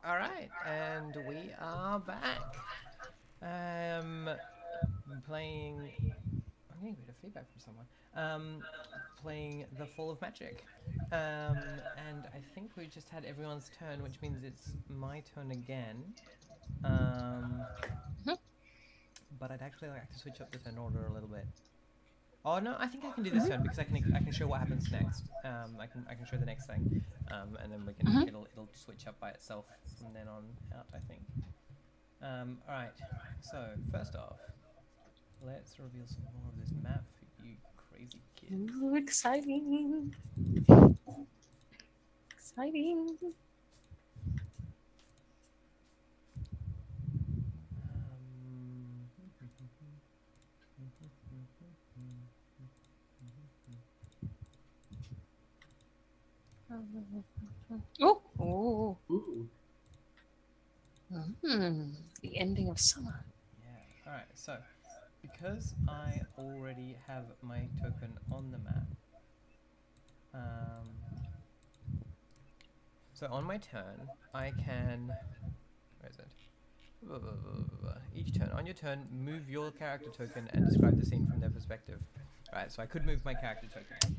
All right, and we are back. Um, playing. I'm getting a bit of feedback from someone. Playing the Fall of Magic. And I think we just had everyone's turn, which means it's my turn again. Um, Mhm. but I'd actually like to switch up the turn order a little bit. Oh no, I think I can do this turn because I can show what happens next. I can show the next thing, and then we can Mhm. it'll switch up by itself from then on out. I think. All right. So first off, let's reveal some more of this map for you crazy kids. Ooh, exciting. Exciting. Um, Oh, oh. Ooh. The ending of summer. yeah. All right. So because I already have my token on the map, um, so on my turn I can. Where is it? Each turn. On your turn, move your character token and describe the scene from their perspective. Right, so I could move my character token.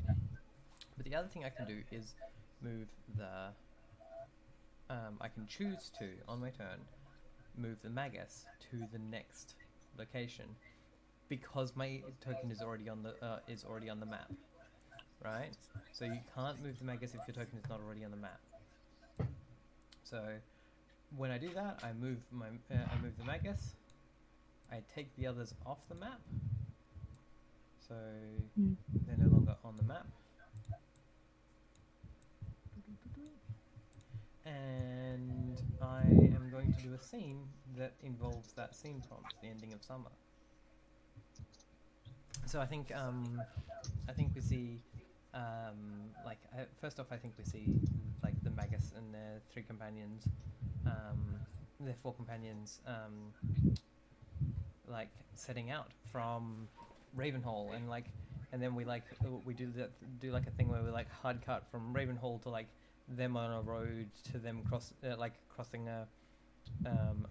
But the other thing I can do is move the. I can choose to, on my turn, move the Magus to the next location because my token is already on the map, right? So you can't move the Magus if your token is not already on the map. So when I do that, I move the Magus. I take the others off the map, so they're no longer on the map. And I am going to do a scene that involves that scene prompt, the ending of summer. So I think we see first off I think we see like the Magus and their three companions, their four companions, like setting out from Ravenhall, and then we do like a thing where we like hard cut from Ravenhall to like them on a road to them crossing a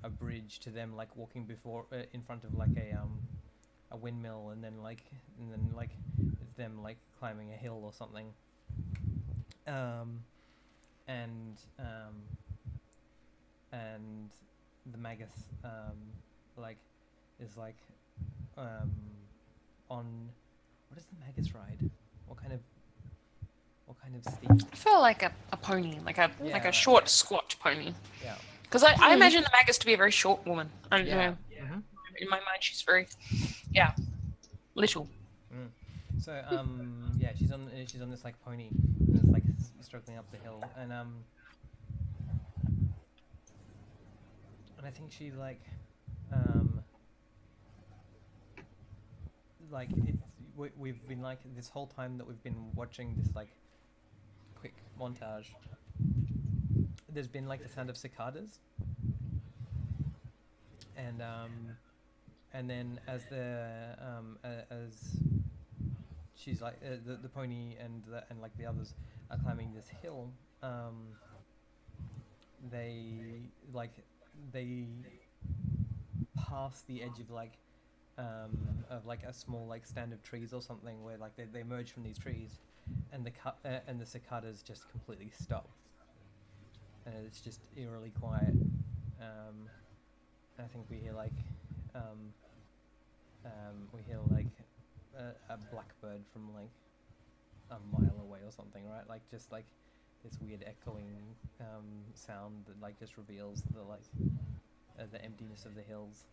bridge to them like walking before in front of like a windmill, and then like it's them like climbing a hill or something, um, and and the Magus like is like um, on what is the Magus ride? What kind of what kind of steed? I feel like a pony, like a Yeah, short, squat pony. yeah, Because I imagine the Magus to be a very short woman. I don't yeah. know. Mm-hmm. In my mind, she's very, yeah, little. Mm. So yeah, she's on this like pony and it's like struggling up the hill, and I think she um it's we've been like this whole time that we've been watching this like quick montage. There's been like the sound of cicadas, and then as she's like the pony and like the others are climbing this hill, they like they pass the edge of like a small like stand of trees or something where like they emerge from these trees, and the cicadas just completely stop, and it's just eerily quiet. I think um, we hear like a blackbird from like a mile away or something, right? Like just like this weird echoing sound that like just reveals the emptiness of the hills.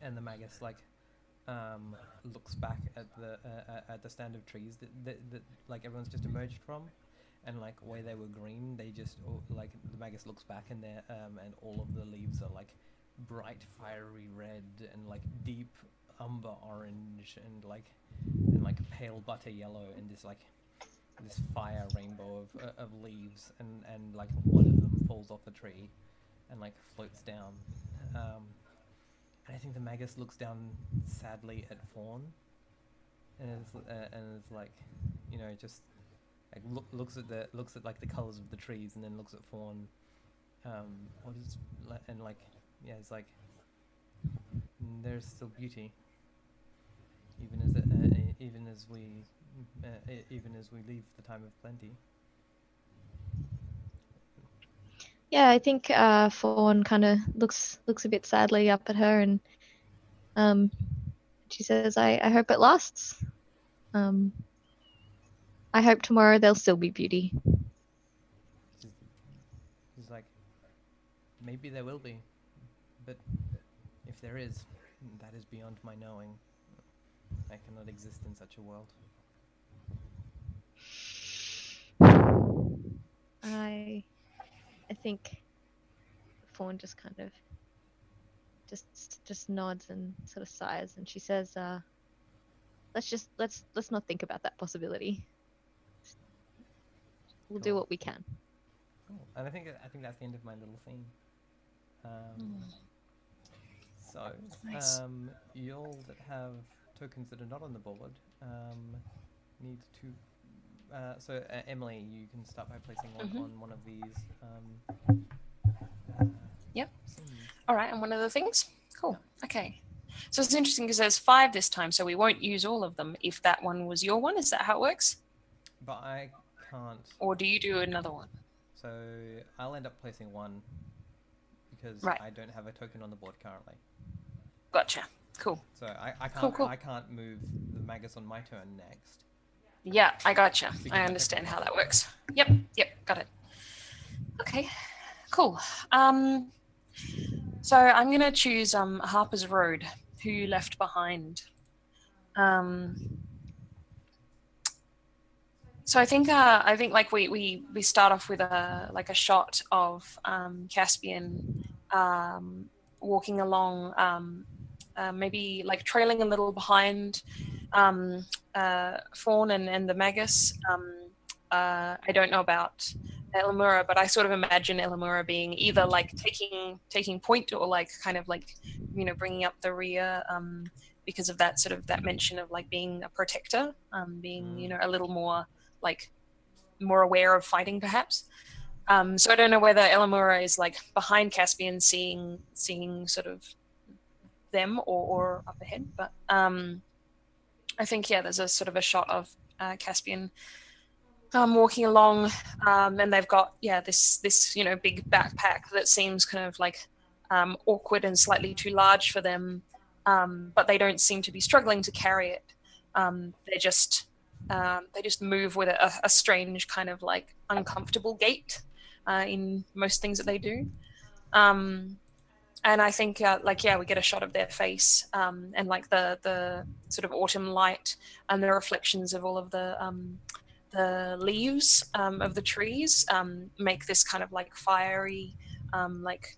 And the Magus looks back at the stand of trees that like everyone's just emerged from, and like where they were green, they just like the Magus looks back and all of the leaves are like bright fiery red and like deep umber orange and pale butter yellow, and this fire rainbow of leaves, and like one of them falls off the tree and like floats down. Um, and I think the Magus looks down sadly at Fawn, and it's like, just like looks at like the colors of the trees, and then looks at Fawn, what is and like yeah, it's like there's still beauty, even as even as we leave the time of plenty. Yeah, I think Fawn kind of looks a bit sadly up at her, and she says, I hope it lasts. I hope tomorrow there'll still be beauty. He's like, maybe there will be, but if there is, that is beyond my knowing. I cannot exist in such a world. I think Fawn just kind of just nods and sort of sighs, and she says, let's not think about that possibility. We'll do what we can. Cool. And I think that's the end of my little scene. So, Nice. y'all that have tokens that are not on the board need to. So, Emily, you can start by placing one on one of these. Yep. Scenes. All right, and one of the things. Cool. Okay. So it's interesting because there's 5 this time, so we won't use all of them. If that one was your one, is that how it works? But I can't. Or do you do another one? So I'll end up placing one because Right. I don't have a token on the board currently. Gotcha. Cool. So I can't Cool. I can't move the Magus on my turn next. Yeah, I gotcha. Because I I understand took how that works. Yep, got it. Okay, cool. So I'm gonna choose Harpers Road, Who You Left Behind. So I think like we start off with a shot of Caspian walking along, maybe like trailing a little behind Fawn and the Magus. I don't know about Elamura, but I sort of imagine Elamura being either like taking point or like kind of like, you know, bringing up the rear because of that sort of that mention of like being a protector, being, you know, a little more like more aware of fighting perhaps. So I don't know whether Elamura is like behind Caspian seeing sort of them or up ahead, but I think there's a sort of a shot of Caspian walking along, and they've got this you know big backpack that seems kind of like awkward and slightly too large for them, but they don't seem to be struggling to carry it. They just move with a strange kind of like uncomfortable gait in most things that they do. And I think we get a shot of their face and like the sort of autumn light and the reflections of all of the leaves of the trees make this kind of like fiery like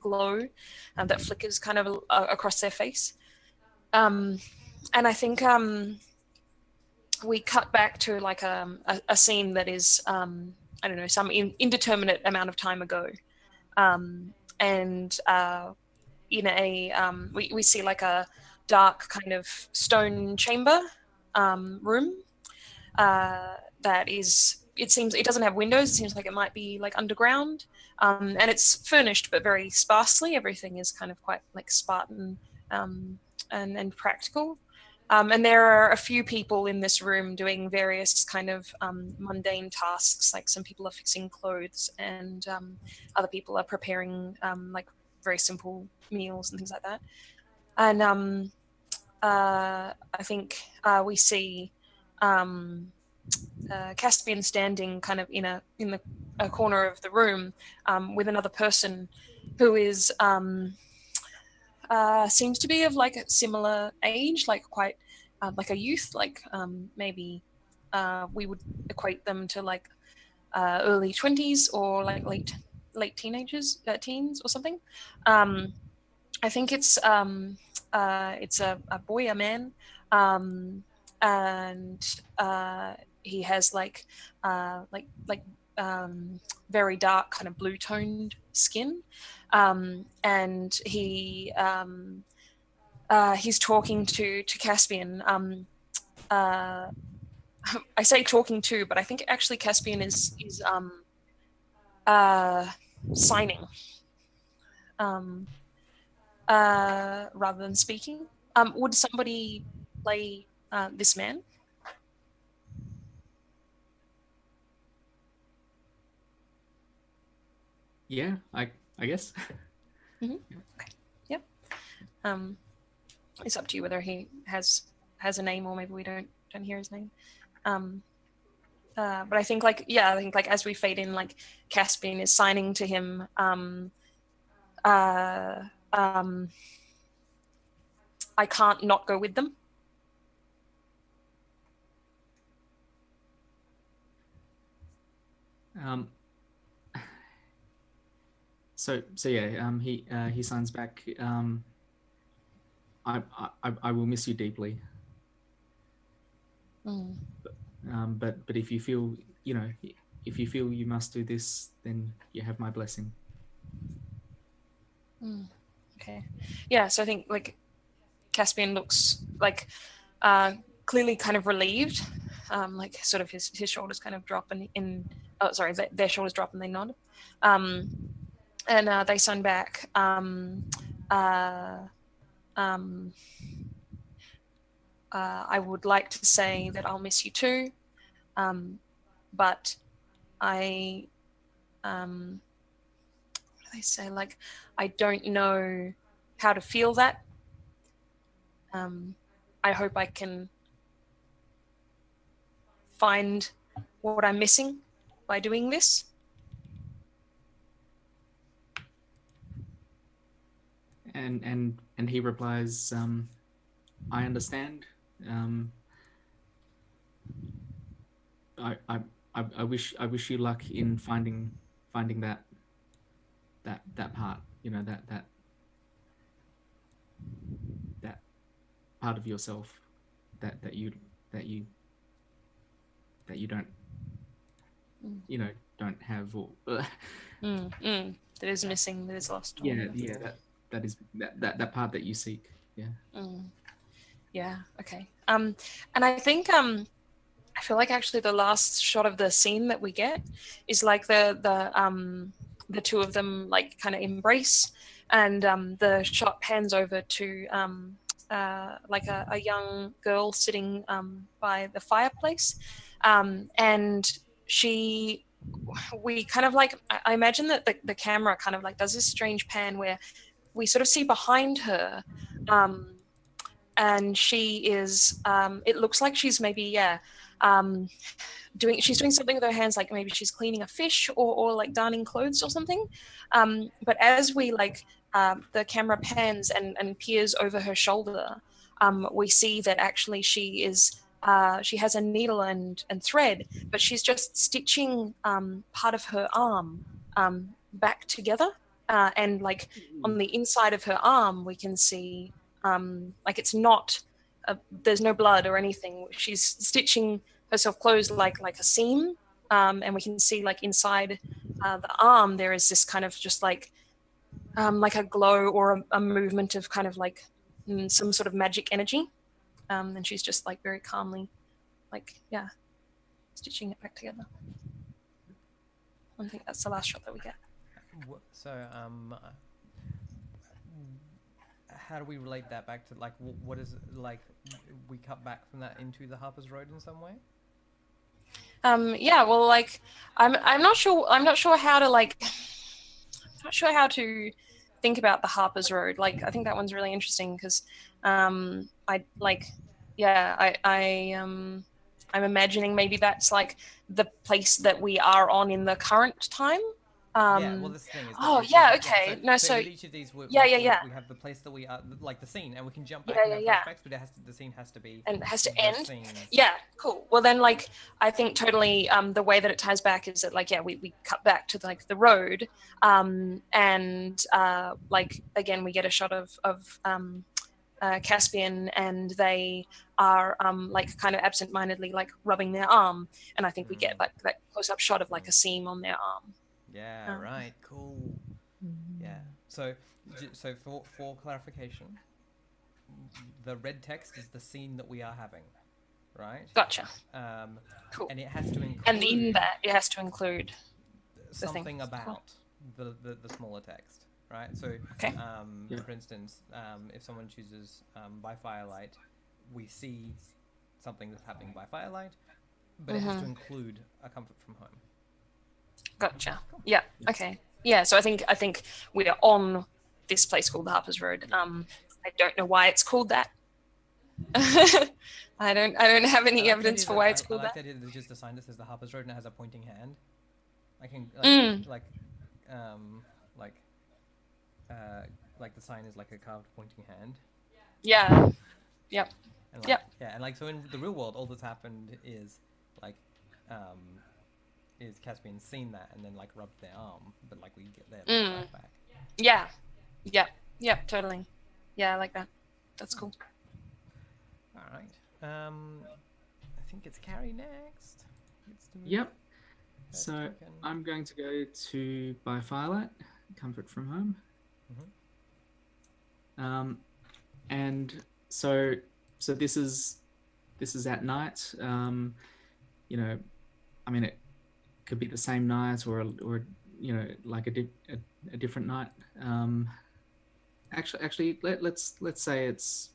glow that flickers kind of across their face. And I think we cut back to like a scene that is I don't know, some indeterminate amount of time ago, and in a we see like a dark kind of stone chamber room that is, it seems it doesn't have windows, it seems like it might be like underground, and it's furnished but very sparsely. Everything is kind of quite like Spartan and practical. And there are a few people in this room doing various kind of mundane tasks, like some people are fixing clothes and other people are preparing like very simple meals and things like that. And I think we see Caspian standing kind of in a corner of the room with another person who is seems to be of like a similar age, like quite like a youth, like maybe we would equate them to like early 20s or like late teenagers, teens or something. I think it's a boy, a man, and he has like very dark kind of blue toned skin, and he's talking to Caspian, I say talking to, but I think actually Caspian is signing rather than speaking. Would somebody play this man? Yeah, I guess. Okay. Yep. It's up to you whether he has a name or maybe we don't hear his name. But I think like as we fade in, like Caspian is signing to him. I can't not go with them. So yeah, he signs back. I will miss you deeply. But if you feel, if you feel you must do this, then you have my blessing. Okay. Yeah. So I think like Caspian looks like clearly kind of relieved. Like sort of his shoulders kind of drop and their shoulders drop and they nod. And they sign back. I would like to say that I'll miss you too, but I, what do they say? Like, I don't know how to feel that. I hope I can find what I'm missing by doing this. And he replies, I understand. I wish you luck in finding that part, that part of yourself that you don't don't have, or that is missing, that is lost. That is that part that you seek. Yeah. Okay. And I think I feel like actually the last shot of the scene that we get is like the two of them like kind of embrace, and the shot pans over to like a young girl sitting by the fireplace, and we kind of like, I imagine that the camera kind of like does this strange pan where we sort of see behind her, and she is it looks like she's maybe she's doing something with her hands, like maybe she's cleaning a fish or like darning clothes or something, but as we like the camera pans and peers over her shoulder, we see that actually she has a needle and thread, but she's just stitching part of her arm back together, and like on the inside of her arm we can see like it's not there's no blood or anything. She's stitching herself closed like a seam, and we can see like inside the arm there is this kind of just like a glow or a movement of kind of like some sort of magic energy, and she's just like very calmly like stitching it back together. I think that's the last shot that we get. So how do we relate that back to like what is it, like we cut back from that into the Harpers Road in some way? Well, like I'm not sure how to like, I'm not sure how to think about the Harpers Road. Like I think that one's really interesting because I'm imagining maybe that's like the place that we are on in the current time. Well, this thing is. Okay. So with each of these, we have the place that we are, like the scene, and we can jump back in our flashbacks, but the scene has to be and it has to end. Scene. Yeah, cool. Well, then, like, I think totally. The way that it ties back is that, like, we cut back to like the road, and like again we get a shot of Caspian, and they are like kind of absent-mindedly like rubbing their arm, and I think we get like that close-up shot of like a seam on their arm. Yeah, right. Cool. Yeah. So for clarification, the red text is the scene that we are having. right? Gotcha. Cool. And it has to include And in that, it has to include something thing. about the smaller text, right? So, Okay. for instance, if someone chooses by firelight, we see something that's happening by firelight, but it has to include a comfort from home. Gotcha. Yeah. Okay. Yeah. So I think we are on this place called the Harpers Road. I don't know why it's called that. I don't have any evidence for why it's called that. I like that there's just a sign that says the Harpers Road and it has a pointing hand. I can like the sign is like a carved pointing hand. Yeah. Yep. And like, yeah, and like so in the real world, all that's happened is like, is Caspian seen that and then like rubbed their arm, but like we get their back. Yeah. Yeah. Yeah. Totally. Yeah, I like that. That's cool. All right. I think it's Carrie next. Yep. So I'm going to go to by firelight, comfort from home. And so this is at night. You know, I mean, it could be the same night or you know, like a different night. Actually, let's say it's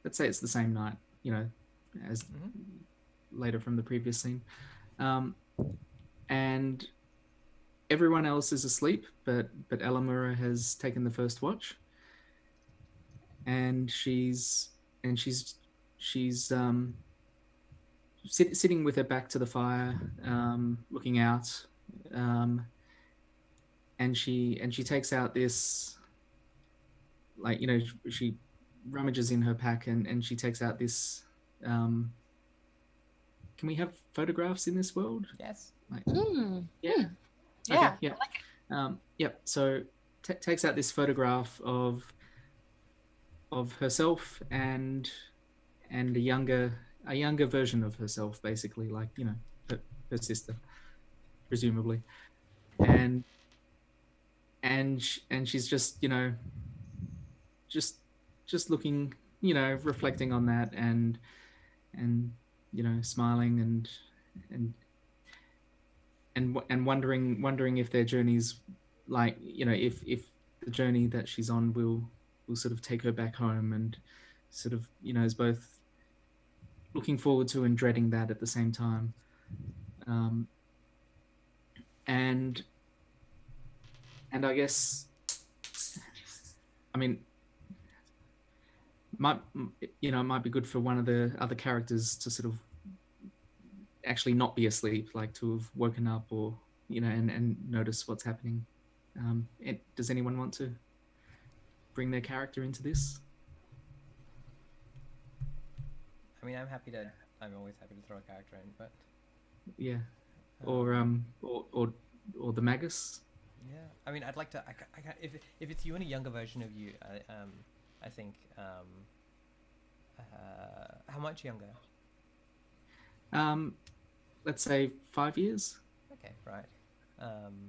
the same night. You know, as later from the previous scene. And everyone else is asleep, but Alamura has taken the first watch, and she's sitting with her back to the fire, looking out, and she takes out this, like, you know, she rummages in her pack and she takes out this. Can we have photographs in this world? Yes. Like, Yeah. Okay, Yeah. yeah. I like it. Yep. So takes out this photograph of herself and a younger version of herself, basically, like, you know, her sister, presumably, and she's just, you know, just looking, you know, reflecting on that and you know, smiling and wondering if their journeys, like, you know, if the journey that she's on will sort of take her back home, and sort of, you know, is both looking forward to and dreading that at the same time. And I guess, I mean, it might be good for one of the other characters to sort of actually not be asleep, like to have woken up, or, you know, and notice what's happening. Does anyone want to bring their character into this? I mean, I'm always happy to throw a character in, but yeah, or the Magus. Yeah, I mean, I'd like to. If it's you and a younger version of you, I think. How much younger? Let's say 5 years. Okay, right.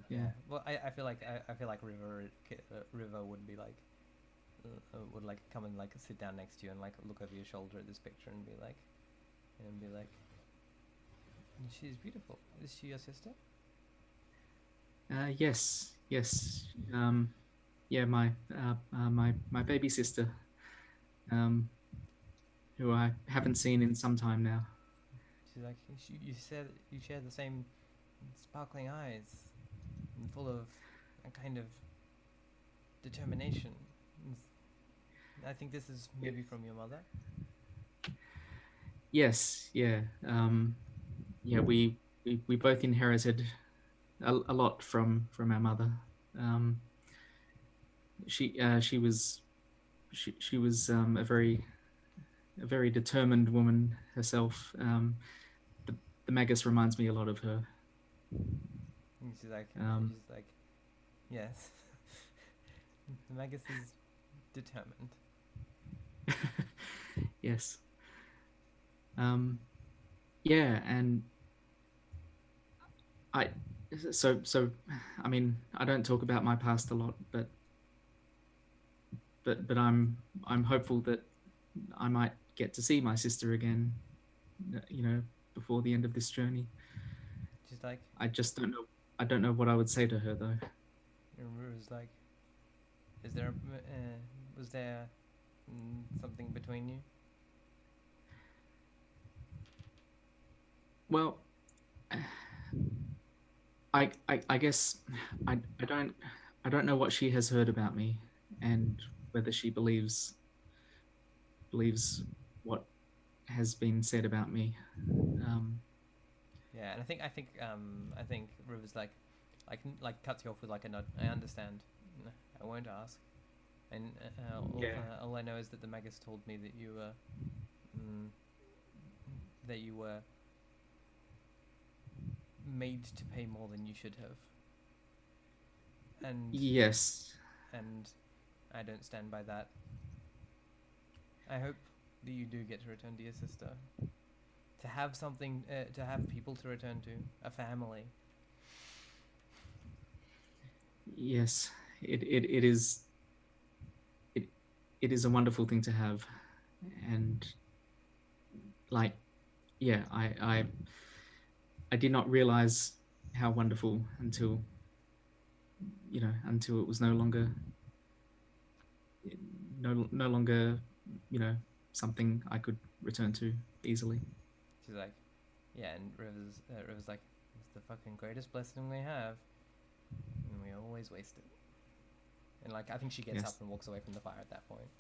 Yeah. Well, I feel like River would be like, would like come and like sit down next to you and like look over your shoulder at this picture and be like, she's beautiful. Is she your sister? Yes. Yeah, my baby sister, who I haven't seen in some time now. She's like, you said you share the same sparkling eyes, and full of a kind of determination. I think this is maybe from your mother. Yes, yeah, yeah. We both inherited a lot from our mother. She was a very determined woman herself. The Magus reminds me a lot of her. And she's like, yes, the Magus is determined. Yes. Yeah, and I mean, I don't talk about my past a lot, but I'm hopeful that I might get to see my sister again before the end of this journey. She's like, I just don't know. I don't know what I would say to her though. was like, is there, was there something between you? Well, I guess I don't know what she has heard about me, and whether she believes what has been said about me. Yeah, and I think River's like cuts you off with like a nod. I understand. No, I won't ask. And all I know is that the Magus told me that you were made to pay more than you should have. And Yes. and I don't stand by that. I hope that you do get to return to your sister. To have something, to have people to return to, a family. Yes, it is. It is a wonderful thing to have, and like, yeah, I did not realize how wonderful until it was no longer something I could return to easily. She's like, yeah, and River's like, it's the fucking greatest blessing we have, and we always waste it. And like, I think she gets Yes. up and walks away from the fire at that point.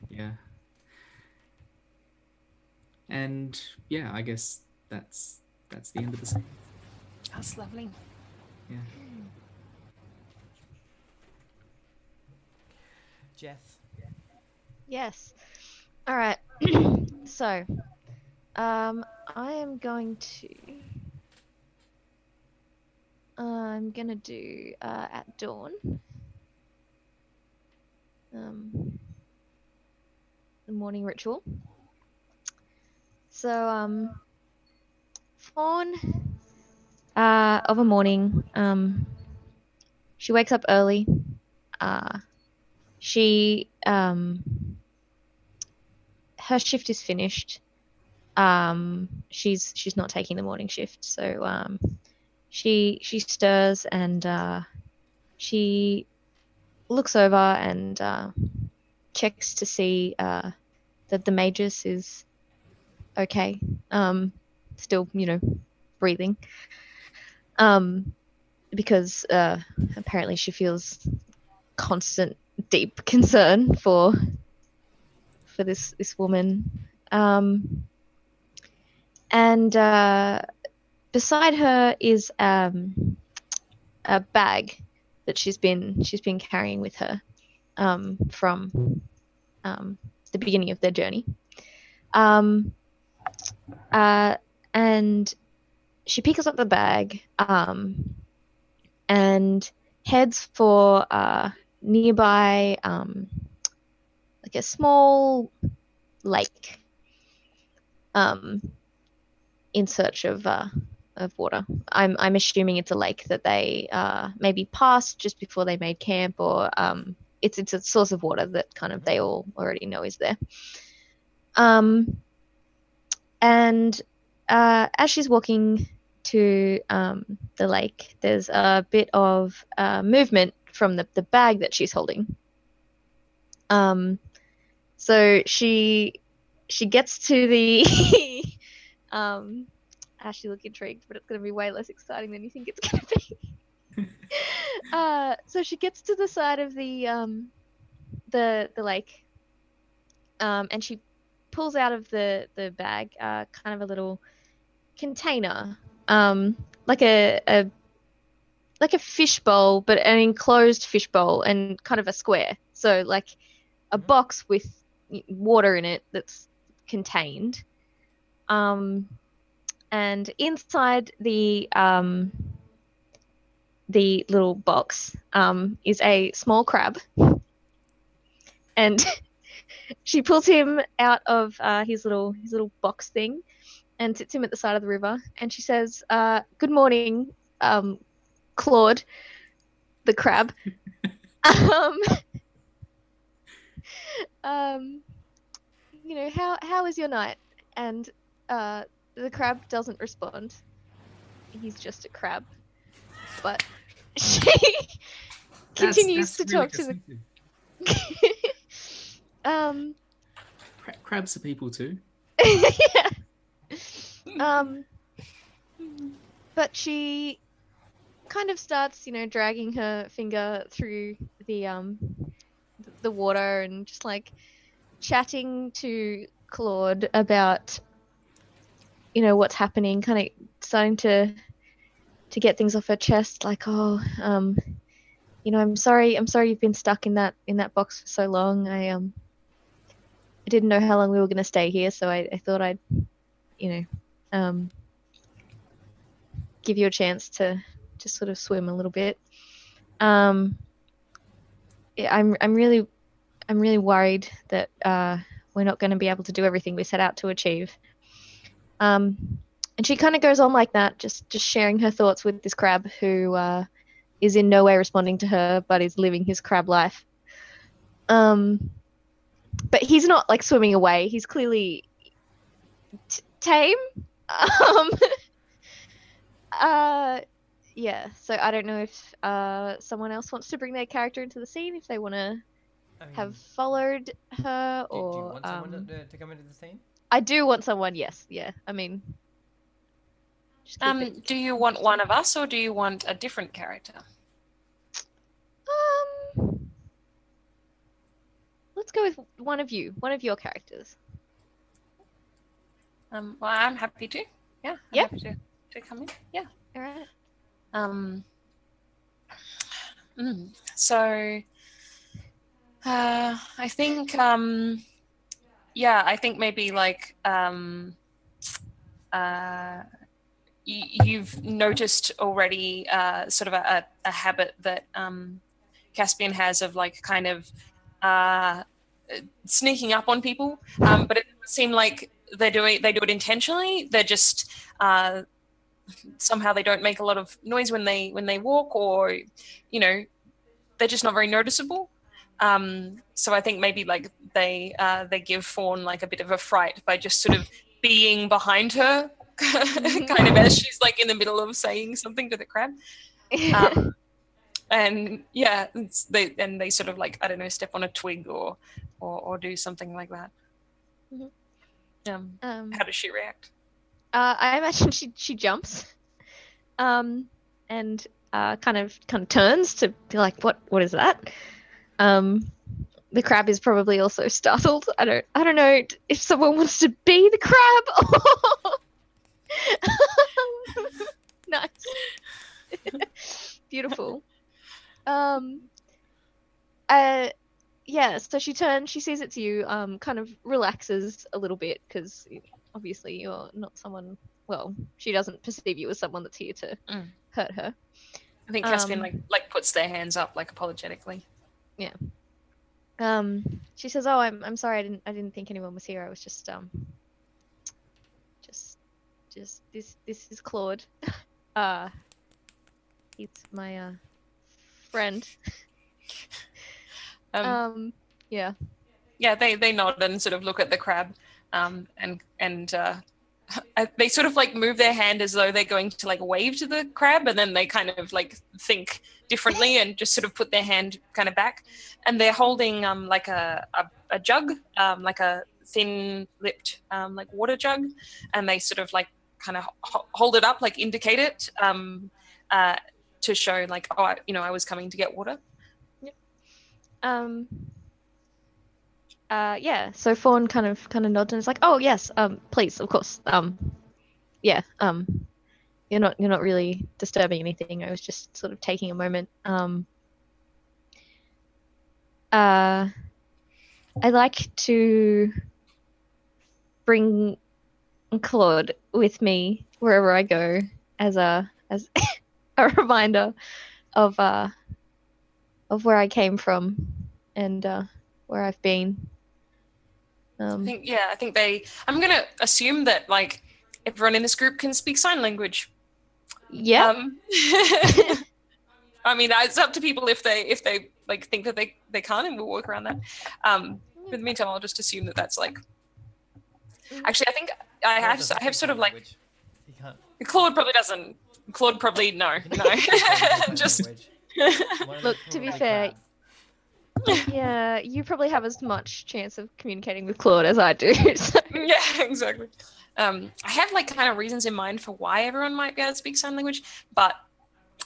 Yeah. And yeah, I guess that's the end of the scene. That's lovely. Yeah. Jess. Yes. All right. So, I am going to. I'm gonna do at dawn. The morning ritual. So, Fawn, of a morning, she wakes up early. She her shift is finished. She's not taking the morning shift, so she stirs and she looks over and checks to see that the Magus is okay, still breathing, because apparently she feels constant deep concern for this woman, and beside her is a bag that she's been carrying with her from the beginning of their journey, and she picks up the bag and heads for nearby like a small lake, in search of water. I'm assuming it's a lake that they maybe passed just before they made camp, or it's a source of water that kind of they all already know is there. And as she's walking to the lake, there's a bit of movement from the bag that she's holding. So she gets to the Ash, you look intrigued, but it's going to be way less exciting than you think it's going to be. So she gets to the side of the lake, and she pulls out of the bag kind of a little container, like a fish bowl, but an enclosed fish bowl and kind of a square. So like a box with water in it that's contained. And inside the little box is a small crab, and she pulls him out of his little box thing and sits him at the side of the river, and she says, "Good morning, Claude, the crab. How was your night? and the crab doesn't respond. He's just a crab, but she continues to really talk to the. Crabs are people too. Yeah. But she kind of starts, dragging her finger through the water and just like chatting to Claude about, what's happening, kind of starting to get things off her chest, like, I'm sorry you've been stuck in that box for so long. I didn't know how long we were going to stay here, so I thought I'd, give you a chance to just sort of swim a little bit. Yeah, I'm really worried that we're not going to be able to do everything we set out to achieve. And she kind of goes on like that, just sharing her thoughts with this crab who is in no way responding to her, but is living his crab life. But he's not like swimming away. He's clearly tame. Yeah. So I don't know if someone else wants to bring their character into the scene, if they want to have followed her, or do you want someone to come into the scene? I do want someone. Yes. Yeah. I mean. Do you want one of us, or do you want a different character? Let's go with one of your characters. Well, I'm happy to. Yeah. I'm happy to come in. Yeah. All right. So, I think, I think maybe like, you've noticed already sort of a habit that Caspian has of like kind of sneaking up on people, but it doesn't seem like they do it intentionally. They're just somehow they don't make a lot of noise when they walk, or they're just not very noticeable. So I think maybe like they give Fawn like a bit of a fright by just sort of being behind her. Kind of as she's like in the middle of saying something to the crab, and they sort of like, I don't know, step on a twig or do something like that. Mm-hmm. How does she react? I imagine she jumps, and kind of turns to be like, what is that? The crab is probably also startled. I don't know if someone wants to be the crab. Nice. Beautiful. So she turns, she sees it's you, kind of relaxes a little bit, because obviously you're not someone, well, she doesn't perceive you as someone that's here to hurt her. I think Caspian like puts their hands up like apologetically. Yeah. She says, "Oh, I'm sorry. I didn't think anyone was here. I was just this is Claude. He's my friend." Yeah. Yeah, they nod and sort of look at the crab, and they sort of like move their hand as though they're going to like wave to the crab, and then they kind of like think differently and just sort of put their hand kind of back, and they're holding like a jug, like a thin-lipped like water jug, and they sort of like kind of hold it up, like indicate it, to show like, oh, I was coming to get water. Yep. So Fawn kind of nods and is like, "Oh yes, please, of course. You're not really disturbing anything. I was just sort of taking a moment. I'd like to bring Claude with me wherever I go as a reminder of where I came from and where I've been." I think I'm gonna assume that like everyone in this group can speak sign language. Yeah. I mean, it's up to people if they like think that they can't, and we'll work around that. In the meantime, I'll just assume that that's like Actually, I think Claude doesn't I have speak sort sign of like language. He can't. Claude probably doesn't. Claude probably no. He doesn't speak sign Just language. One of Look, them's to be probably fair, crab. yeah, you probably have as much chance of communicating with Claude as I do. So. yeah, exactly. I have like kind of reasons in mind for why everyone might be able to speak sign language, but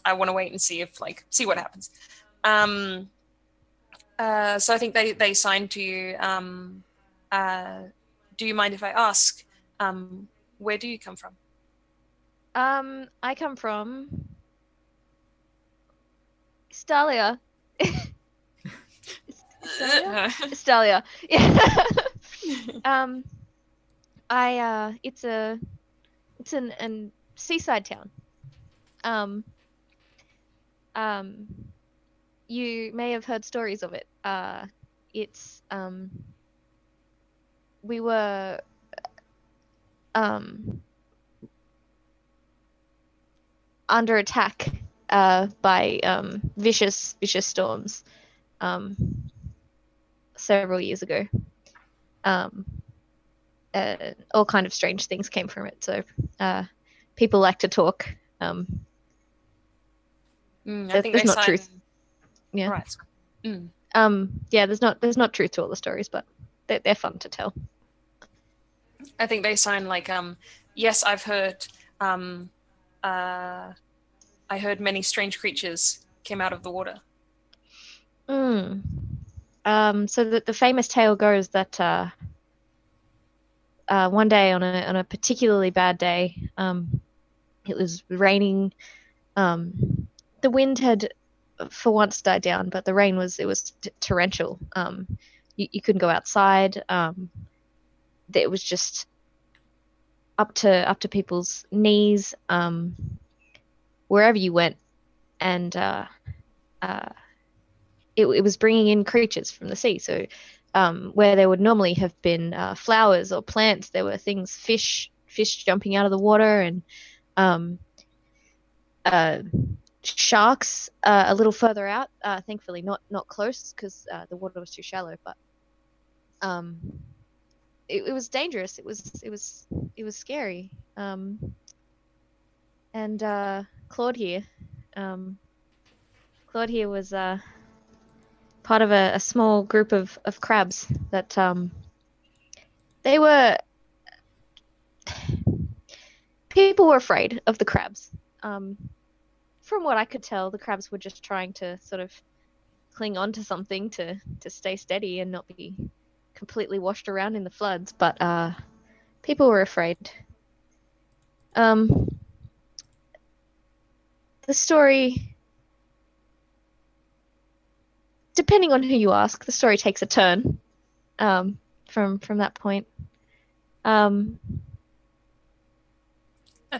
I want to wait and see what happens. So I think they signed to you. Do you mind if I ask, where do you come from? I come from Stalia. Stalia. Yeah. It's an seaside town. You may have heard stories of it. It's we were under attack by vicious storms several years ago. All kind of strange things came from it. So people like to talk. I think there's they not sign... truth. Yeah. Right. Yeah. There's not truth to all the stories, but they're fun to tell. I think they sign like yes, I've heard. I heard many strange creatures came out of the water. So the famous tale goes that one day on a particularly bad day, it was raining. The wind had for once died down, but the rain was torrential. You couldn't go outside. It was just up to people's knees wherever you went, and it was bringing in creatures from the sea. So where there would normally have been flowers or plants, there were things, fish jumping out of the water, and sharks a little further out. Thankfully, not close because the water was too shallow. But it was dangerous. It was scary. And Claude here was part of a small group of crabs that people were afraid of the crabs. From what I could tell, the crabs were just trying to sort of cling on to something to stay steady and not be completely washed around in the floods. But people were afraid. The story, depending on who you ask, the story takes a turn from that point. I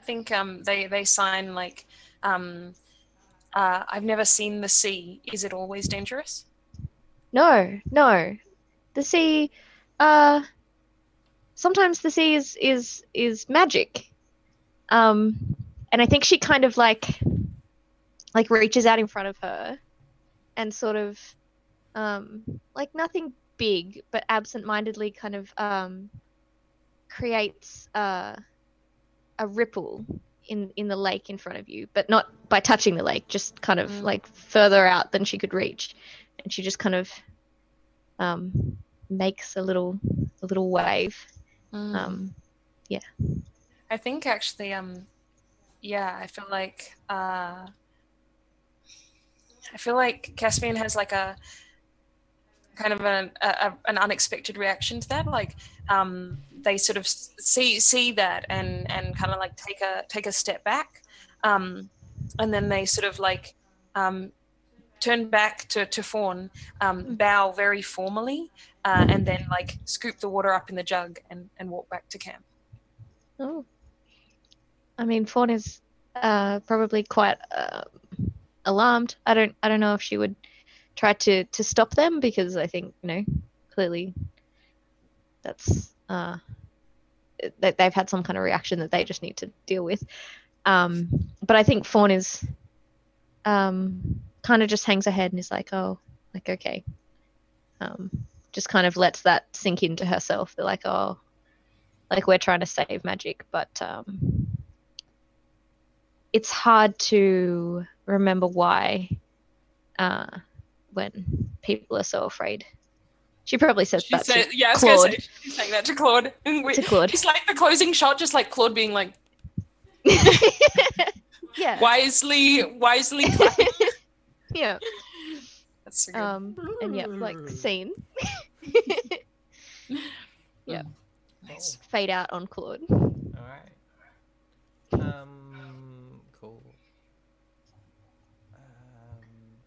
think they sign like I've never seen the sea. Is it always dangerous? No. The sea, sometimes the sea is magic. And I think she kind of like reaches out in front of her and sort of like nothing big, but absent-mindedly kind of creates a ripple in the lake in front of you, but not by touching the lake, just kind of like further out than she could reach. And she just kind of makes a little wave. Yeah. I think actually I feel like Caspian has like a kind of an unexpected reaction to that. Like they sort of see that and kind of like take a step back, and then they sort of like turn back to Fawn, bow very formally, and then like scoop the water up in the jug and walk back to camp. Oh, I mean, Fawn is probably quite alarmed. I don't know if she would try to stop them, because I think, clearly that's that they've had some kind of reaction that they just need to deal with. But I think Fawn is kind of just hangs her head and is like, oh, like, okay. Just kind of lets that sink into herself. They're like, oh, like we're trying to save magic, but it's hard to remember why when people are so afraid. She probably says She that said, to yeah, I was going to Claude. say, she's saying that to Claude. To Claude. It's like the closing shot, just like Claude being like, Yeah. wisely clapping. Yeah. That's so good. And yeah, like scene. Yeah. Nice. Fade out on Claude. All right. Cool.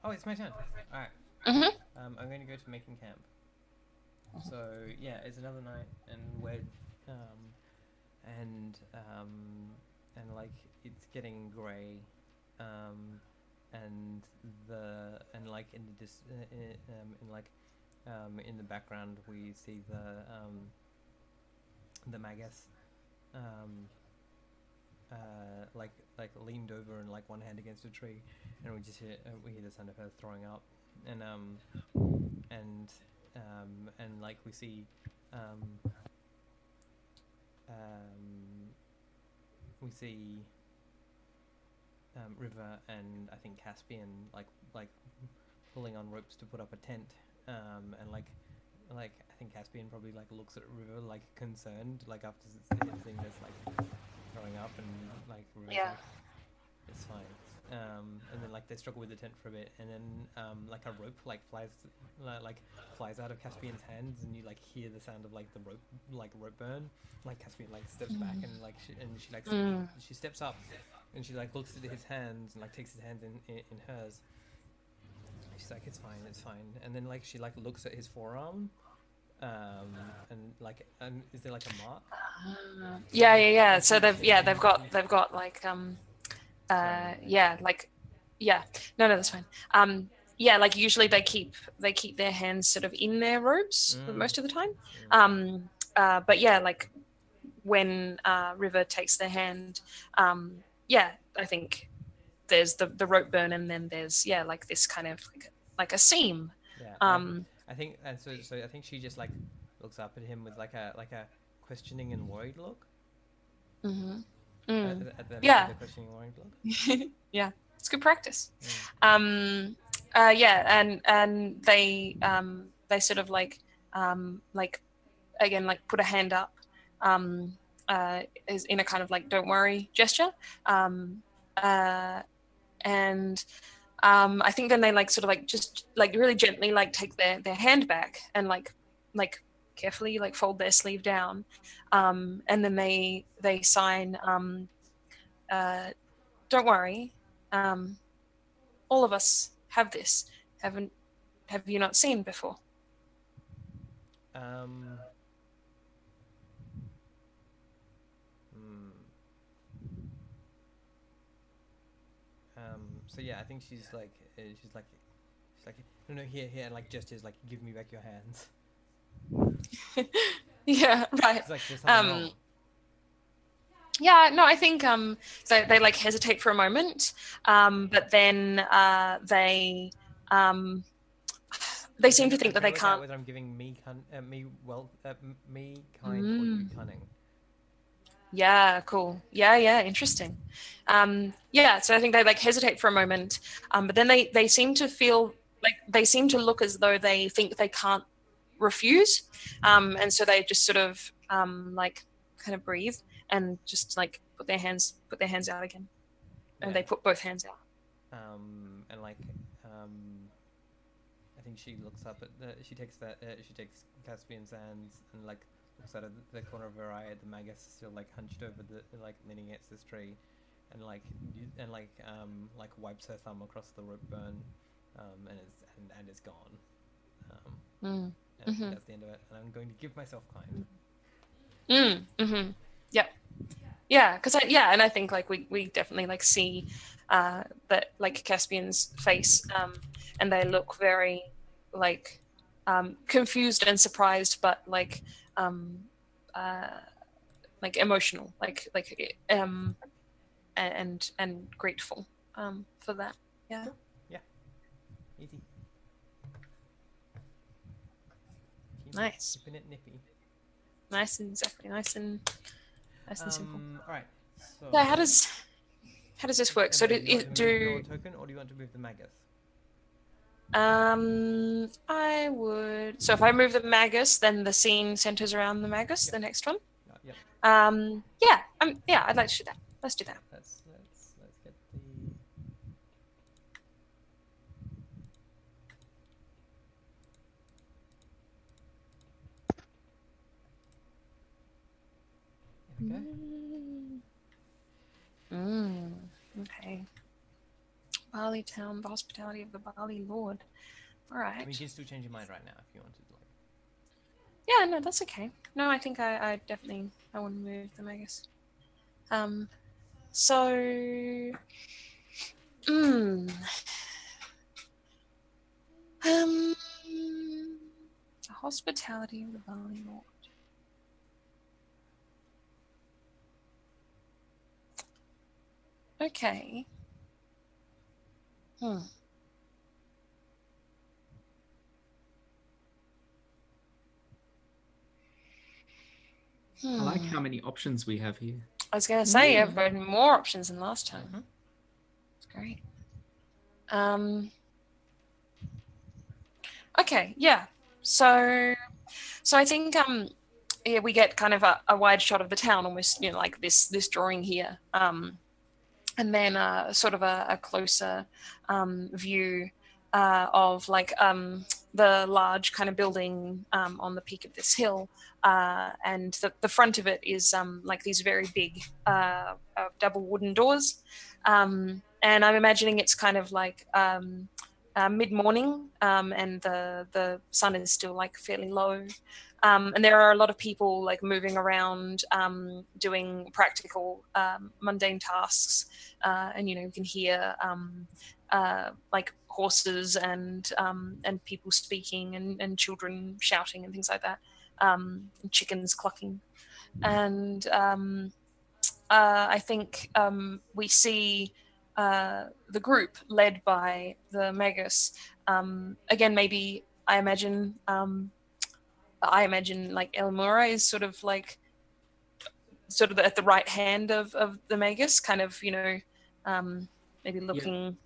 Oh, it's my turn. All right. Mhm. I'm going to go to making camp. So yeah, it's another night, and we're and like it's getting grey, and like in the in the background we see the Magus, like leaned over and like one hand against a tree, and we just hear the sound of her throwing up, and like we see we see River and I think Caspian like pulling on ropes to put up a tent, and like I think Caspian probably like looks at River like concerned, like after seeing this like throwing up, and like River's Yeah. like, it's fine. And then like they struggle with the tent for a bit, and then like a rope like flies out of Caspian's hands, and you like hear the sound of like the rope burn. Like Caspian like steps back, and like she steps up, and she like looks at his hands and like takes his hands in hers. She's like, it's fine. And then like she like looks at his forearm, and is there like a mark? Yeah. So they've got like no, that's fine. Yeah, like usually they keep their hands sort of in their robes most of the time. But yeah, like when River takes their hand, yeah, I think there's the rope burn, and then there's like this kind of like a seam. Yeah. I think, and so I think she just like looks up at him with like a questioning and worried look. Mm-hmm. The questioning and worried look. Yeah, it's good practice. Mm. And they sort of like again like put a hand up, is in a kind of like don't worry gesture, and I think then they like sort of like just like really gently like take their hand back and like carefully like fold their sleeve down, and then they sign don't worry, all of us have this. Have you not seen before? So yeah, I think she's like no here, and like gestures like give me back your hands. Yeah, right. It's like there's something wrong. Yeah, no, I think so they like hesitate for a moment, but then they seem to think that they can't. Whether I'm giving me kind or you cunning. Yeah, cool. Yeah, interesting. Yeah, so I think they like hesitate for a moment, but then they seem to feel like they seem to look as though they think they can't refuse, and so they just sort of like kind of breathe and just like put their hands out again, and they put both hands out. And like I think she looks up at she takes Caspian's hands and like looks out of the corner of her eye at the Magus still like hunched over like leaning against this tree, and like wipes her thumb across the rope burn, and it's gone. And I think that's the end of it, and I'm going to give myself kind. Yeah, because and I think like we definitely like see that like Caspian's face, and they look very like confused and surprised, but like emotional, and grateful for that. Yeah. Easy. Nice. Keeping it nippy. Nice and simple. All right. So. Yeah, how does this work? So Emma, do you want to move your do token, or do you want to move the Magus? I would. So if I move the Magus, then the scene centers around the Magus. Yep. The next one. Yep. Yeah, I'd like to do that. Let's do that. Let's get the. There we go. Okay. Bali Town, the hospitality of the Bali Lord. All right. I mean, you can still change your mind right now if you want to. Like. Yeah, no, that's okay. No, I think I definitely want to move the Magus. So, the hospitality of the Bali Lord. Okay. I like how many options we have here. I was going to say, I've got more options than last time. It's great. Okay, yeah. So I think yeah, we get kind of a wide shot of the town, almost, you know, like this drawing here, and then sort of a closer view of like the large kind of building on the peak of this hill, and the front of it is like these very big double wooden doors, and I'm imagining it's kind of like mid-morning, and the sun is still like fairly low, and there are a lot of people like moving around, doing practical mundane tasks, and you know, you can hear like horses and people speaking, and children shouting and things like that, and chickens clucking, and I think we see the group led by the Magus. Again, maybe I imagine like Elmora is sort of at the right hand of the Magus, kind of, you know, maybe looking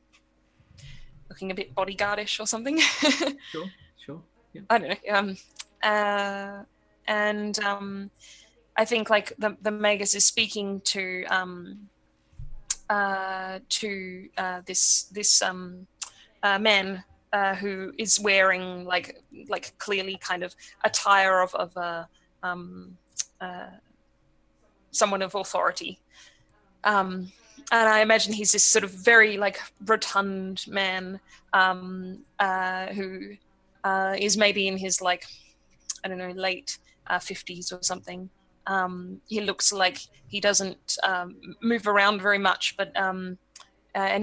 a bit bodyguardish or something. Sure. Yeah. I don't know. And I think like the Magus is speaking to this man who is wearing like clearly kind of attire of someone of authority, and I imagine he's this sort of very like rotund man who is maybe in his like, I don't know, late 50s or something. He looks like he doesn't move around very much, but and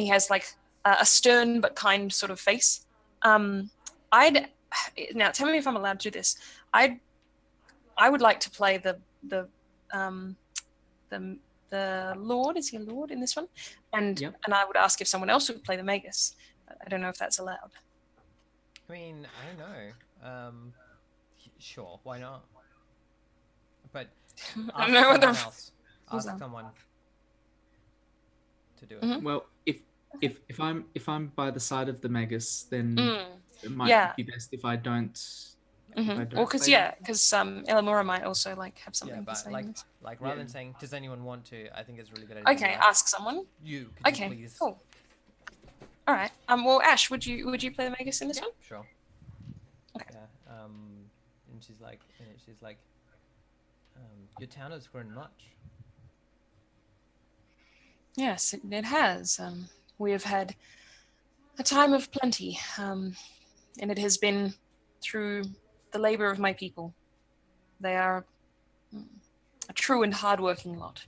he has like a stern but kind sort of face. Now tell me if I'm allowed to do this. I would like to play the Lord. Is he a Lord in this one? And I would ask if someone else would play the Magus. I don't know if that's allowed. I mean, I don't know. Sure, why not? But I don't know whether ask someone to do it. Mm-hmm. Well, if I'm by the side of the Magus, then it might be best if I don't. Mm-hmm. Well, because Elamura might also like have something Yeah, to but say. like rather than saying, does anyone want to? I think it's a really good idea. Okay, ask someone. Could okay, you please? Cool. All right. Well, Ash, would you play the Magus in this one? Sure. Okay. Yeah. And she's like, your town has grown much. Yes, it has. We have had a time of plenty, and it has been through the labor of my people. They are a true and hard-working lot.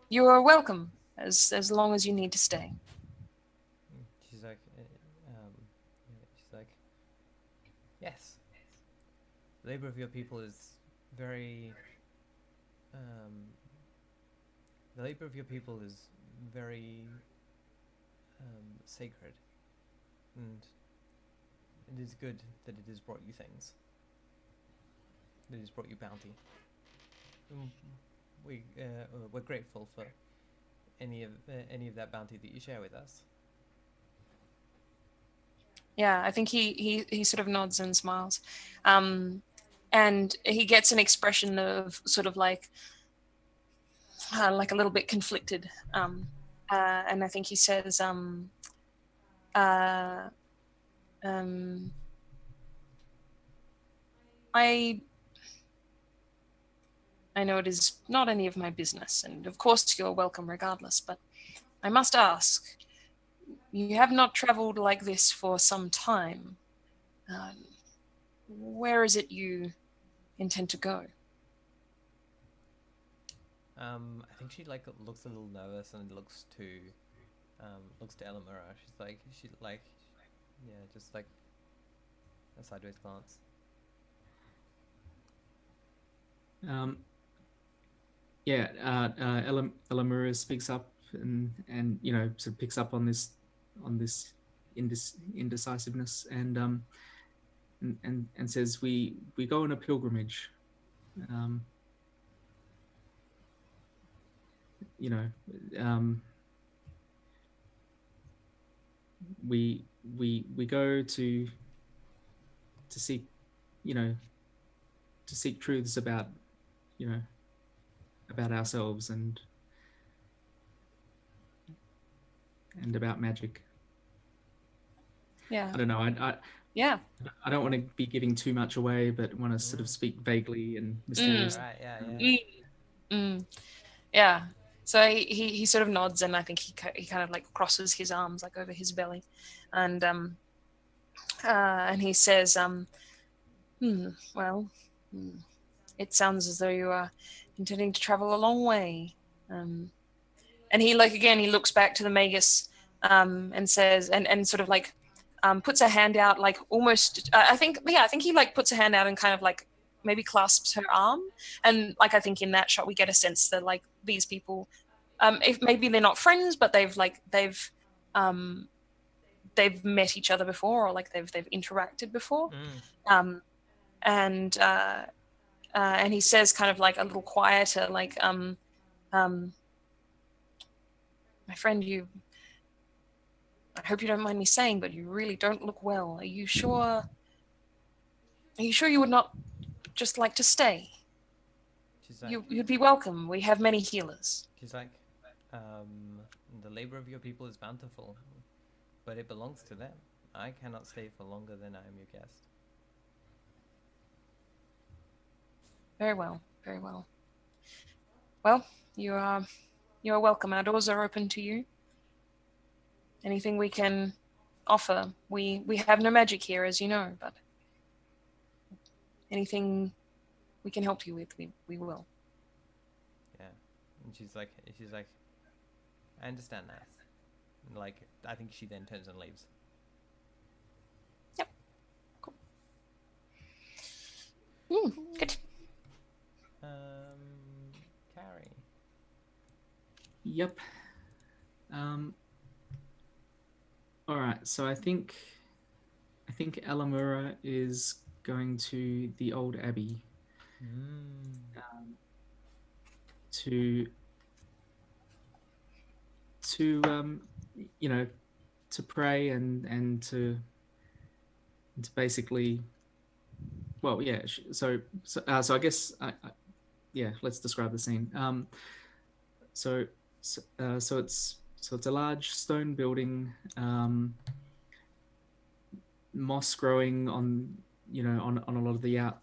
You are welcome as long as you need to stay. She's like, yes. The labor of your people is very. The labor of your people is very sacred, and it is good that it has brought you things. That it has brought you bounty. mm, we're grateful for any of that bounty that you share with us. Yeah, I think he sort of nods and smiles, and he gets an expression of sort of like a little bit conflicted, and I think he says, uh, um, I know it is not any of my business, and of course you're welcome regardless, but I must ask, you have not traveled like this for some time. Where is it you intend to go? I think she like looks a little nervous and looks to Elamura. Yeah, just like a sideways glance. Elamura speaks up and sort of picks up on this indecisiveness and says we go on a pilgrimage. We go to seek truths about ourselves and about magic. Yeah. I don't know. Yeah. I don't want to be giving too much away, but want to sort of speak vaguely and mysteriously. Right. Yeah. Yeah. So he sort of nods, and I think he kind of like crosses his arms like over his belly, and he says, it sounds as though you are intending to travel a long way. And he he looks back to the Magus, and says, and sort of like puts a hand out, like almost. I think he like puts a hand out and kind of like maybe clasps her arm, and like I think in that shot we get a sense that like these people, if maybe they're not friends, but they've met each other before, or like they've interacted before. And he says kind of like a little quieter, like my friend, I hope you don't mind me saying, but you really don't look well. Are you sure you would not just like to stay? She's like, You'd be welcome. We have many healers. She's like, the labor of your people is bountiful, but it belongs to them. I cannot stay for longer than I am your guest. Very well, very well. Well, you are welcome. Our doors are open to you. Anything we can offer. We have no magic here, as you know, but anything we can help you with, we will. Yeah, and she's like, I understand that. And like, I think she then turns and leaves. Yep. Cool. Good. Carrie. Yep. All right. So I think Elamura is going to the old abbey to pray and to basically, well, yeah. So I guess let's describe the scene. So it's a large stone building, moss growing on a lot of the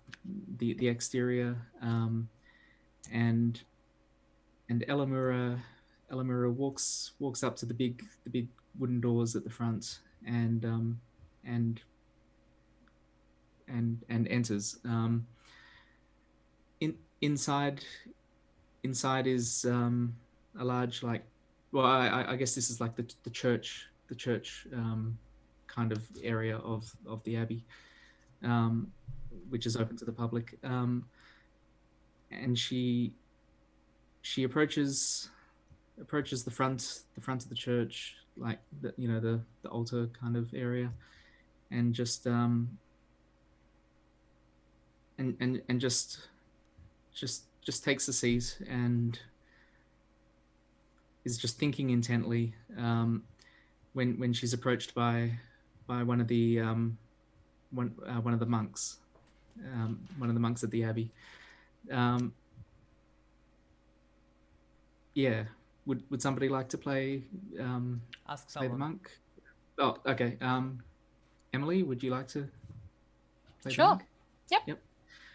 exterior, and Elamura walks up to the big wooden doors at the front and enters. Inside is a large, like, well, I guess this is like the church kind of area of the abbey, which is open to the public. And she approaches the front of the church, like the altar kind of area, and just just takes a seat and is just thinking intently when she's approached by one of the one of the monks, one of the monks at the abbey. Yeah, would somebody like to play Ask play the someone. monk? Oh, okay. Emily, would you like to play the Sure. monk? Yep. Yep.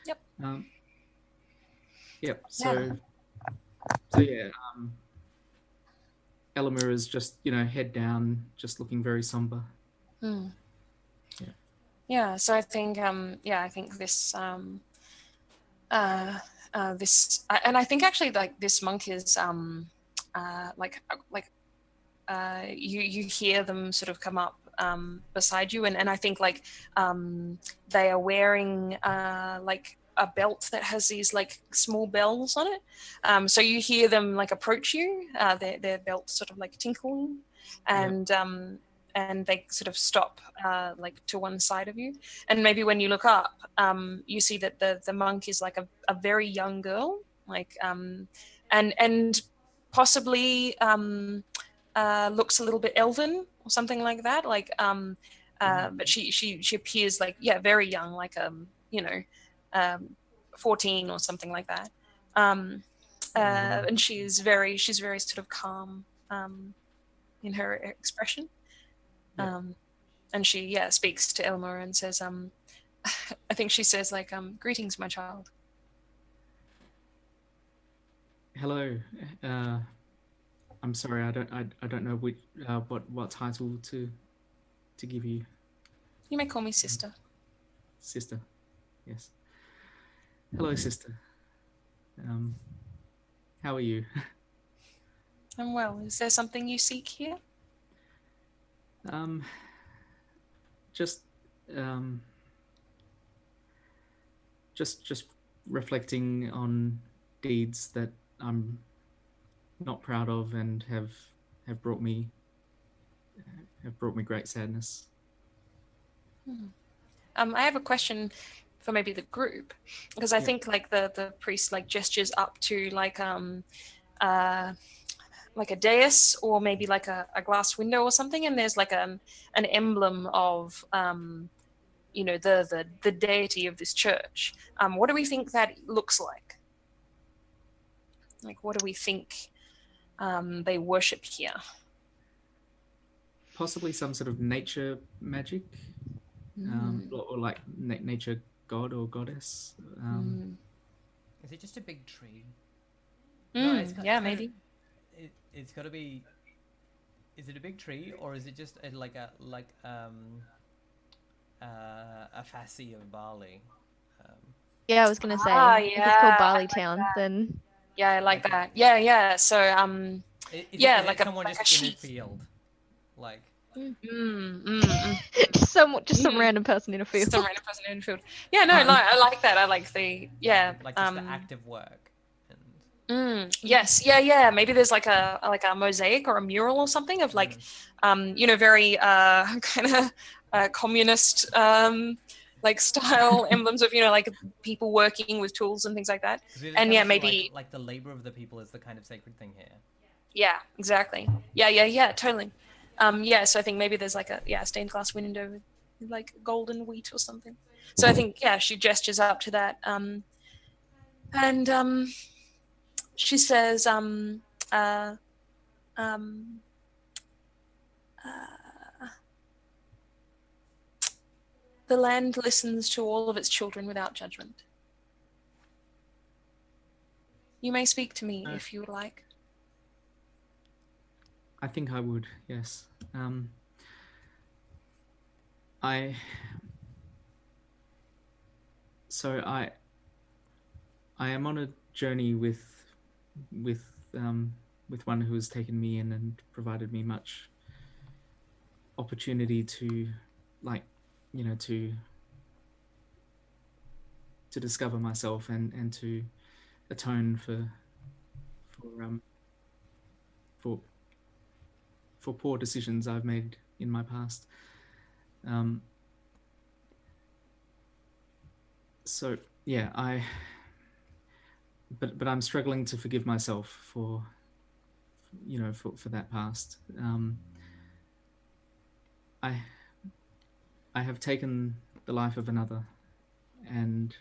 Yep. Yep. So yeah. Elamura's just, head down, just looking very somber. Hmm. Yeah. Yeah. So I think I think this this and I think actually like this monk is you hear them sort of come up beside you, and I think like they are wearing like a belt that has these like small bells on it, so you hear them like approach you, their belts sort of like tinkling, and they sort of stop like to one side of you, and maybe when you look up you see that the monk is like a very young girl, like and possibly looks a little bit elven or something like that, like but she appears like very young, like 14 or something like that, and she's very sort of calm in her expression, and she speaks to Elmore and says I think she says like greetings, my child. Hello. I'm sorry, I don't know which what title to give you. You may call me sister. Sister. Yes. Hello, sister. How are you? I'm well. Is there something you seek here? Just reflecting on deeds that I'm not proud of and have brought me great sadness. I have a question for maybe the group, because I think like the priest like gestures up to like a dais or maybe like a glass window or something, and there's like an emblem of the deity of this church. What do we think that looks like? Like, what do we think they worship here? Possibly some sort of nature magic, or like nature god or goddess. Is it just a big tree? Maybe. It's got to be. Is it a big tree, or is it just a fascie of barley? Yeah, I was gonna say if it's called Barley Town, then I like that. Yeah. So is like it someone like just a in a field, like just some random person in a field. Some random person in a field. Yeah, no, I like that. I like the like just the active work. Yes, yeah. Maybe there's like a mosaic or a mural or something of like, very kind of communist like style emblems of like people working with tools and things like that. And maybe like the labor of the people is the kind of sacred thing here. Yeah, exactly. Yeah, totally. So I think maybe there's like a stained glass window with like golden wheat or something. So I think she gestures up to that, and she says, the land listens to all of its children without judgment. You may speak to me if you would like. I think I would, yes. I am on a journey with one who has taken me in and provided me much opportunity to, to discover myself and to atone for poor decisions I've made in my past. but I'm struggling to forgive myself for, for that past. I have taken the life of another, and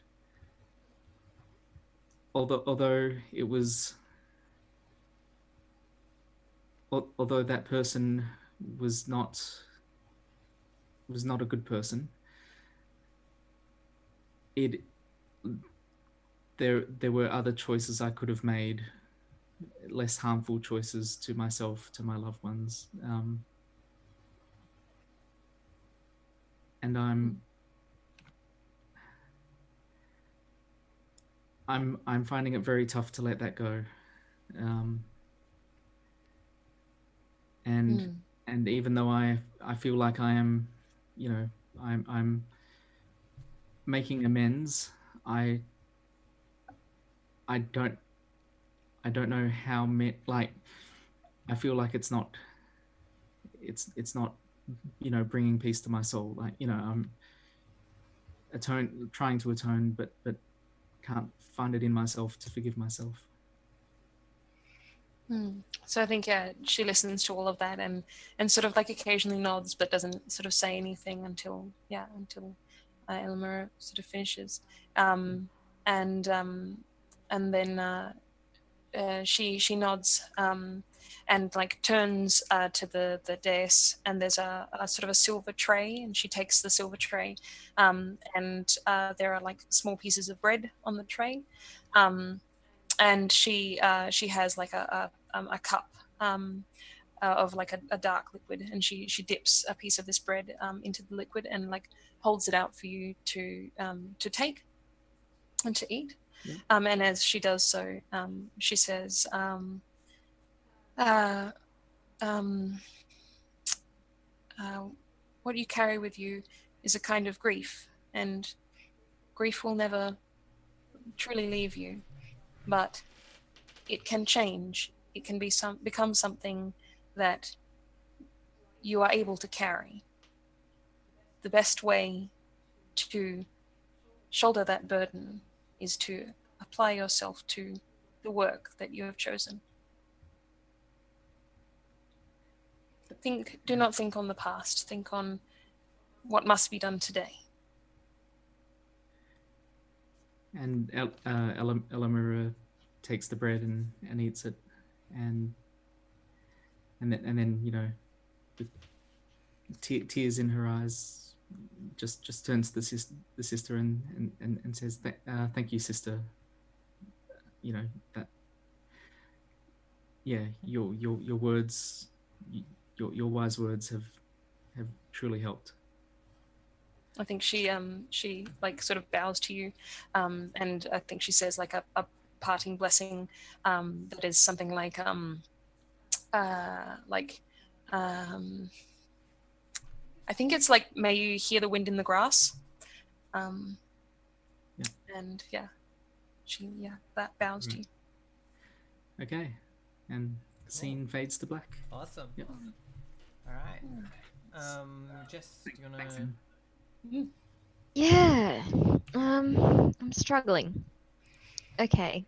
although it was, although that person was not a good person, there were other choices I could have made, less harmful choices to myself, to my loved ones, and I'm finding it very tough to let that go, and even though I feel like I am, I'm making amends, I don't know how like I feel like it's not bringing peace to my soul. Like, I'm trying to atone, but can't find it in myself to forgive myself. So I think she listens to all of that and sort of like occasionally nods, but doesn't sort of say anything until Elmira sort of finishes, and then she nods and like turns to the dais, and there's a sort of a silver tray, and she takes the silver tray, and there are like small pieces of bread on the tray, and she has like a cup of like a dark liquid, and she dips a piece of this bread into the liquid and like holds it out for you to take and to eat. Yeah. And as she does so, she says, what you carry with you is a kind of grief, and grief will never truly leave you, but it can change. It can become something that you are able to carry. The best way to shoulder that burden is to apply yourself to the work that you have chosen. Do not think on the past. Think on what must be done today. And Elamira takes the bread and eats it, and then with tears in her eyes, just turns to the sister and says, "Thank you, sister. That your words, your wise words have truly helped." I think she like sort of bows to you, and I think she says like a parting blessing that is something like I think it's like, may you hear the wind in the grass, and she that bows to you. Okay, and the scene fades to black. Awesome. Yep. All right. Jess, do you wanna? Yeah. I'm struggling. Okay.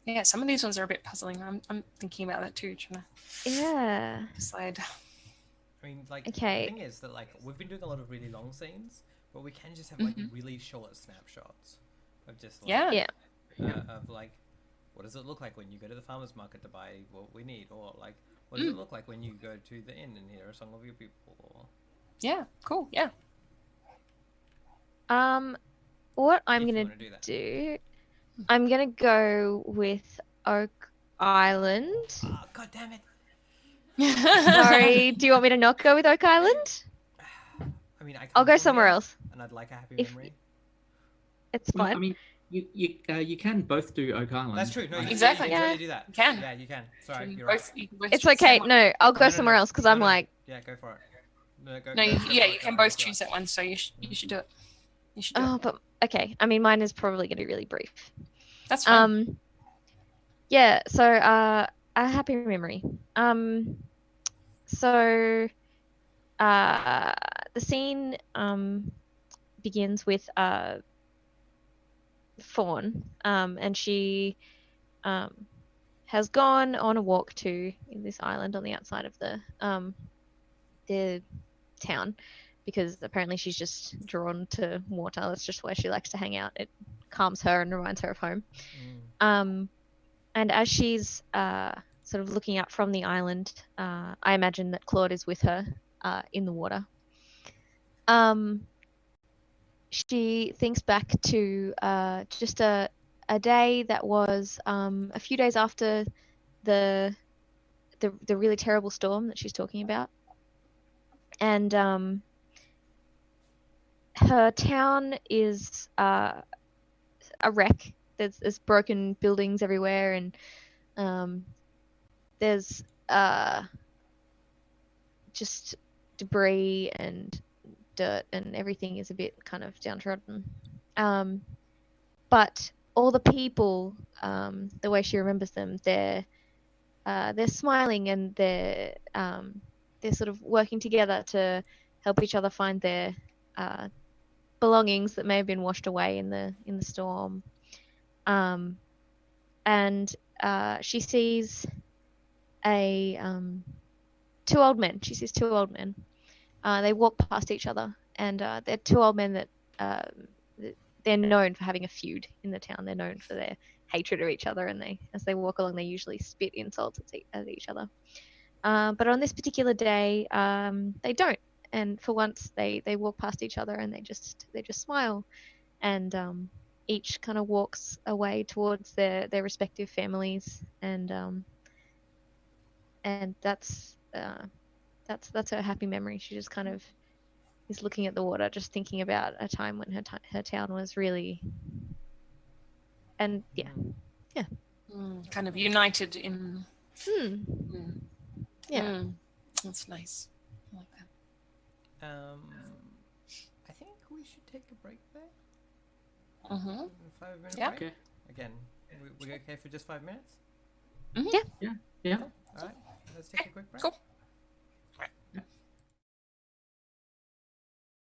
Yeah, some of these ones are a bit puzzling. I'm thinking about that too, trying Yeah. to decide. I mean, like, Okay. the thing is that like we've been doing a lot of really long scenes, but we can just have like really short snapshots of just like, Yeah. of like, what does it look like when you go to the farmer's market to buy what we need, or like, what does it look like when you go to the inn and hear a song of your people, or... Yeah, cool. Yeah. What I'm If you gonna wanna do that. do, I'm gonna go with Oak Island. Oh, God damn it! Sorry, do you want me to not go with Oak Island? I mean, I'll go somewhere else. and I'd like a happy If- memory. It's Well, fine. I mean, you can both do Oak Island. That's true. No, you, Exactly. You can Yeah. totally do that. You can. Yeah, you can. Sorry, You you're both- right. you can both It's choose the same okay. one. No, I'll go No, somewhere else because no, I'm no. like, Yeah, go for it. No, go. No, go you, for yeah, it. you can Go both for it. choose that one. So you should do it. You should do oh, it. but okay. I mean, mine is probably gonna be really brief. That's fine. Yeah. So, a happy memory. So, the the scene begins with Fawn, and she has gone on a walk to this island on the outside of the town, because apparently she's just drawn to water. That's just where she likes to hang out. It calms her and reminds her of home. And as she's sort of looking out from the island, I imagine that Claude is with her in the water. She thinks back to just a day that was a few days after the really terrible storm that she's talking about. And her town is a wreck. There's broken buildings everywhere, and there's just debris and dirt, and everything is a bit kind of downtrodden. But all the people, the way she remembers them, they're smiling, and they're sort of working together to help each other find their belongings that may have been washed away in the storm. And she sees two old men. She sees two old men. They walk past each other, and they're two old men that they're known for having a feud in the town. They're known for their hatred of each other, and as they walk along, they usually spit insults at each other. But on this particular day, they don't. And for once, they walk past each other, and they just smile, and each kind of walks away towards their respective families, and that's her happy memory. She just kind of is looking at the water, just thinking about a time when her town was really, and kind of united in. Yeah. That's nice. I like that. I think we should take a break there. 5 minutes Yeah. break. Okay. Again, we okay for just 5 minutes? Mm-hmm. Yeah. Yeah. All right. Let's take a quick break. Cool.